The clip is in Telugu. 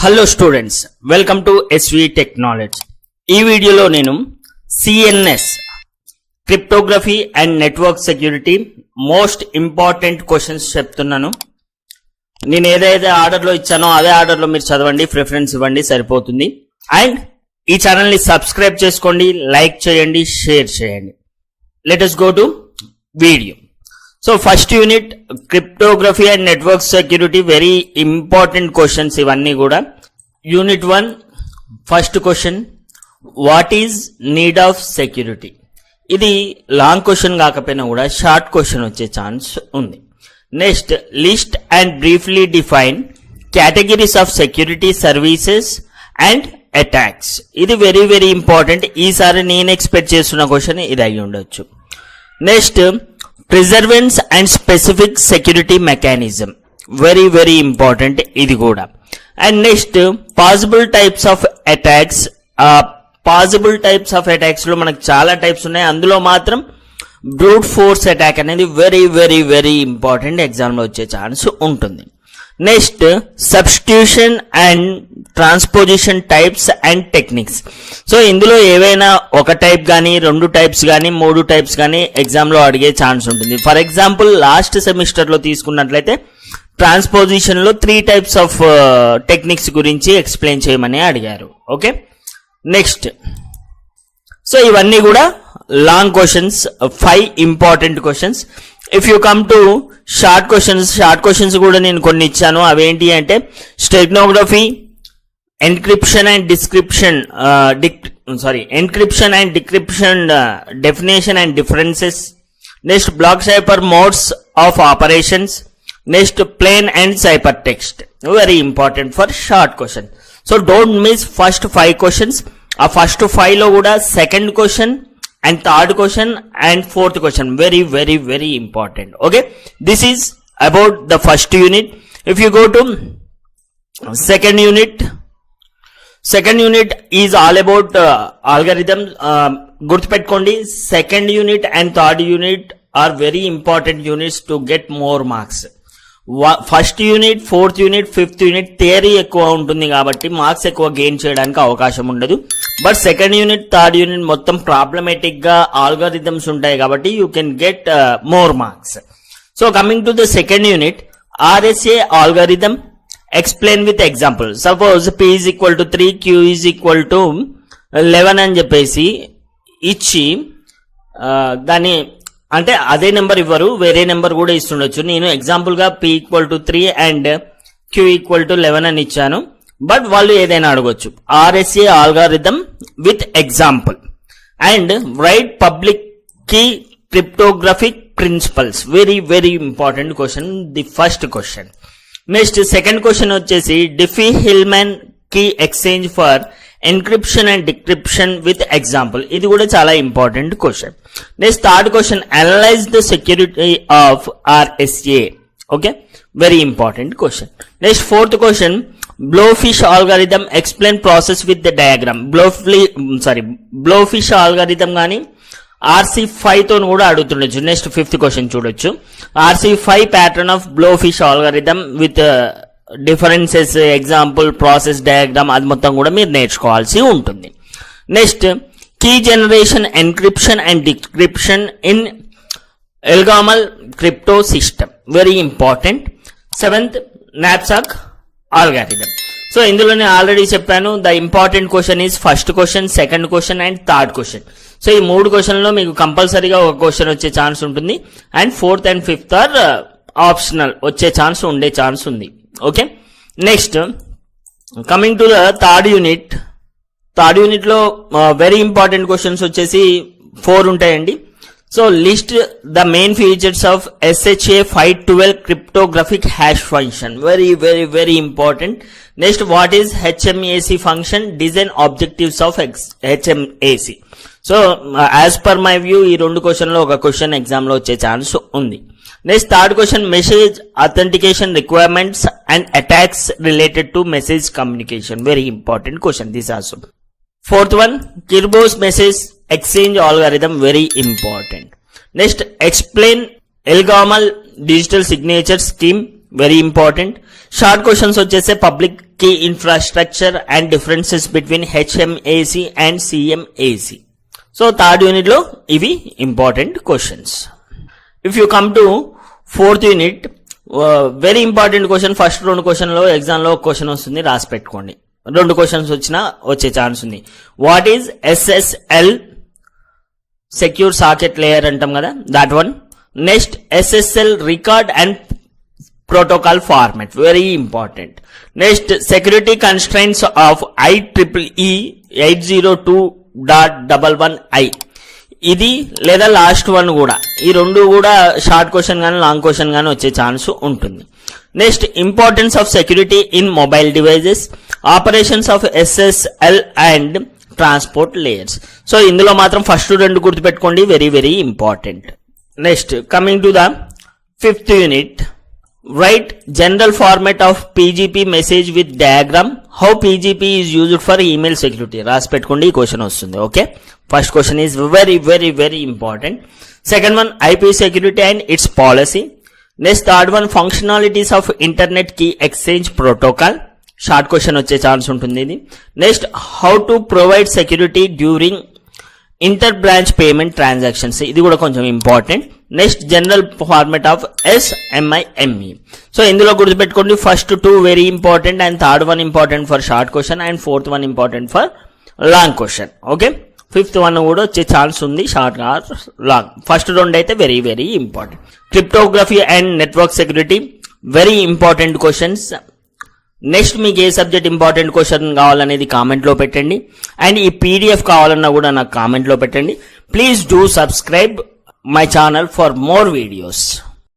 Hello students, welcome to SV technology. ఈ వీడియోలో నేను CNS cryptography and network security most important questions చెప్తున్నాను. నేను ఏదైతే ఆర్డర్లో ఇచ్చానో అదే ఆర్డర్లో మీరు చదవండి, ప్రిఫరెన్స్ ఇవ్వండి, సరిపోతుంది. అండ్ ఈ ఛానల్ని సబ్స్క్రైబ్ చేసుకోండి, లైక్ చేయండి, షేర్ చేయండి. Let us go to video. So first unit cryptography and network security, very important questions ఇవన్నీ కూడా. Unit 1 first question, what is need of security? ఇది లాంగ్ క్వశ్చన్ కాకపోయినా కూడా షార్ట్ క్వశ్చన్ వచ్చే ఛాన్స్ ఉంది. Next, list and briefly define categories of security services and attacks. ఇది వెరీ వెరీ ఇంపార్టెంట్. ఈసారి నేను ఎక్స్పెక్ట్ చేస్తున్న క్వశ్చన్ ఇది అయి ఉండొచ్చు. Next, perseverance and specific security mechanism, very very important ఇది కూడా. And next, possible types of attacks. Possible types of attacks లో మనకు చాలా టైప్స్ ఉన్నాయి, అందులో మాత్రం బ్రూట్ ఫోర్స్ అటాక్ అనేది very very very important, exam లో వచ్చే ఛాన్స్ ఉంటుంది. Next, substitution and transposition types and techniques. So ఇందులో ఏవైనా ఒక టైప్ కానీ, 2 టైప్స్ కానీ, 3 టైప్స్ కానీ ఎగ్జామ్ లో అడిగే ఛాన్స్ ఉంటుంది. ఫర్ ఎగ్జాంపుల్ లాస్ట్ సెమిస్టర్ లో తీసుకున్నట్లయితే ట్రాన్స్పోజిషన్ లో 3 టైప్స్ ఆఫ్ టెక్నిక్స్ గురించి ఎక్స్ప్లెయిన్ చేయమని అడిగారు. Okay, next. సో ఇవన్నీ కూడా long questions, 5 important questions. If you come to short questions కూడా నేను కొన్ని ఇచ్చాను. అవేంటి అంటే stenography, encryption and description, encryption and decryption definition and differences. Next, block cipher modes of operations. Next, plain and cipher text, very important for short question. So don't miss first 5 questions. ఆ ఫస్ట్ 5 లో కూడా second question and third question and fourth question very very very important. Okay, this is about the first unit. If you go to second unit is all about algorithm. Gurtupettukondi, second unit and third unit are very important units to get more marks. First unit, 4th unit, 5th unit theory ఎక్కువ ఉంటుంది కాబట్టి మార్క్స్ ఎక్కువ గెయిన్ చేయడానికి అవకాశం ఉండదు. But second unit, third unit మొత్తం ప్రాబ్లమేటిక్ గా ఆల్గోరిథమ్స్ ఉంటాయి కాబట్టి you can get more marks. So coming to the second unit, RSA algorithm explain with example. Suppose P is equal to 3, Q is equal to 11 అని చెప్పేసి ఇచ్చి దాన్ని, అంటే అదే నెంబర్ ఇవ్వరు, వేరే నెంబర్ కూడా ఇస్తుండొచ్చు. నేను ఎగ్జాంపుల్ గా P equal to 3 and Q equal to 11 అని ఇచ్చాను. బట్ వాళ్ళు ఏదైనా అడగొచ్చు. RSA algorithm with example and write public key cryptographic principles, very very important question, the first question. Next, second question వచ్చేసి Diffie Hellman key exchange for encryption and decryption with example. ఇది కూడా చాలా important question. Next, third question, analyse the security of RSA. Okay, very important question. Next, fourth question, Blowfish algorithm explain process with the diagram. Blowfish algorithm కానీ RC5 తో కూడా అడుగుతుండొచ్చు. నెక్స్ట్, 5th క్వశ్చన్ చూడొచ్చు, RC5 pattern of Blowfish algorithm with differences, example, process diagram, అది మొత్తం కూడా మీరు నేర్చుకోవాల్సి ఉంటుంది. Next, key generation, encryption and decryption in ElGamal crypto system, very important. 7th, knapsack algorithm. So ఇందులో నేను ఆల్రెడీ చెప్పాను, the important question is first question, second question and third question. So ఈ 3 క్వశ్చన్లో మీకు కంపల్సరీగా ఒక క్వశ్చన్ వచ్చే ఛాన్స్ ఉంటుంది. And 4th and 5th are optional, వచ్చే ఛాన్స్ ఉండే ఛాన్స్ ఉంది. Okay, next coming to the third unit. Third unit లో వెరీ ఇంపార్టెంట్ క్వశ్చన్స్ వచ్చేసి 4 ఉంటాయండి. So list the main features of SHA 512 cryptographic hash function, very very very important. Next, what is HMAC function, design objectives of HMAC. So as per my view ఈ 2 క్వశ్చన్లో ఒక క్వశ్చన్ ఎగ్జామ్ లో వచ్చే ఛాన్స్ ఉంది. Next, third question, message authentication requirements and attacks related to message communication, very important question this also. Fourth one, Kirbo's message exchange algorithm, very important. Next, explain Elgamal digital signature scheme, very important. Short questions వచ్చేసే public key infrastructure and differences between HMAC and CMAC. So third unit lo ivi important questions. If you come to fourth unit, very important question. First రెండు క్వశ్చన్ లో ఎగ్జామ్ లో క్వశ్చన్ వస్తుంది, రాసి పెట్టుకోండి. రెండు క్వశ్చన్స్ వచ్చినా వచ్చే ఛాన్స్ ఉంది. What is SSL secure socket layer అంటాం కదా, that one. Next SSL record and protocol format, very important. Next, security constraints of IEEE 802.11i. ఇది లేదా లాస్ట్ వన్ కూడా, ఈ రెండు కూడా షార్ట్ క్వశ్చన్ గానీ లాంగ్ క్వశ్చన్ గానీ వచ్చే ఛాన్స్ ఉంటుంది. Next, importance of security in mobile devices, operations of SSL and transport layers. So ఇందులో మాత్రం ఫస్ట్ రెండు గుర్తుపెట్టుకోండి, very very important. Next, coming to the fifth unit. Write general format of PGP message with diagram. How PGP is used for email security. రాసి పెట్టుకోండి, ఈ క్వశ్చన్ వస్తుంది. Okay, first question is very very very important. Second one, IP security and its policy. Next, third one, functionalities of internet key exchange protocol. Short question వచ్చే ఛాన్స్ ఉంటుంది ఇది. Next, how to provide security during inter branch payment transactions, ఇది కూడా కొంచెం important. Next, general format of SMIME. So ఇందులో గుర్తుపెట్టుకోండి, first two very important and third one important for short question and fourth one important for long question. Okay, fifth one కూడా వచ్చే ఛాన్స్ ఉంది, షార్ట్ ఆర్ లాంగ్. ఫస్ట్ రెండు అయితే very very important. Cryptography and network security, very important questions. Next, మీకు ఏ సబ్జెక్ట్ ఇంపార్టెంట్ క్వశ్చన్ కావాలనేది కామెంట్ లో పెట్టండి, అండ్ ఈ PDF కావాలన్నా కూడా నాకు కామెంట్ లో పెట్టండి. Please do subscribe my channel for more videos.